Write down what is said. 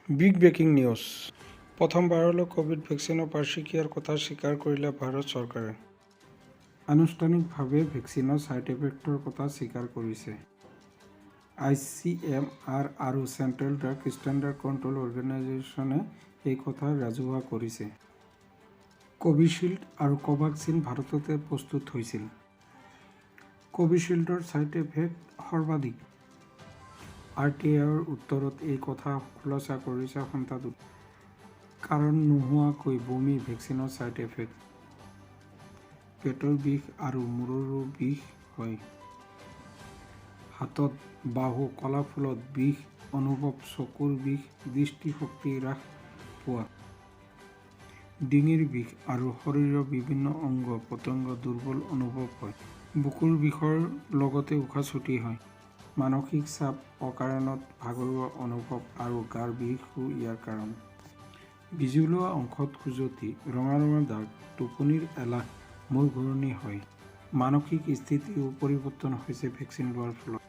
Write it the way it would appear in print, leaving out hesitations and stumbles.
Big breaking news. প্ৰথমবাৰলৈ Covid ভেকচিনৰ পাৰ্শ্বক্ৰিয়াৰ কথা স্বীকাৰ কৰিলে ভাৰত চৰকাৰে। আনুষ্ঠানিকভাৱে ভেকচিনৰ ছাইড ইফেক্টৰ কথা স্বীকাৰ কৰিছে। ICMR আৰু চেণ্ট্ৰেল ড্ৰাগ ষ্টেণ্ডাৰ্ড কণ্ট্ৰল অৰ্গেনাইজেশ্যনে এই কথা ৰাজহুৱা কৰিছে। কোভিশ্বিল্ড আৰু কোভাক্সিন ভাৰততে প্ৰস্তুত হৈছিল। কোভিশ্বিল্ডৰ ছাইড ইফেক্ট সৰ্বাধিক। RTIৰ উত্তৰত এই কথা খোলাচা কৰিছে সংস্থাটোত। কাৰণ নোহোৱাকৈ বমি ভেকচিনৰ ছাইড ইফেক্ট। পেটৰ বিষ আৰু মূৰৰো বিষ হয়। হাতত, বাহু, কলাফুলত বিষ অনুভৱ, চকুৰ বিষ, দৃষ্টিশক্তি হ্ৰাস পোৱা, ডিঙিৰ বিষ আৰু শৰীৰৰ বিভিন্ন অংগ প্ৰত্যংগ দুৰ্বল অনুভৱ হয়। বুকুৰ বিষৰ লগতে উশাহ চুটি হয়। মানসিক চাপ, অকাৰণত ভাগৰুৱা অনুভৱ আৰু গাৰ বিষো ইয়াৰ কাৰণ। বিজলুৱা অংশত খজুৱতি, ৰঙা দাগ, টোপনিৰ এলাহ, মূৰ ঘূৰণি হয়। মানসিক স্থিতিও পৰিৱৰ্তন হৈছে ভেকচিন লোৱাৰ ফলত।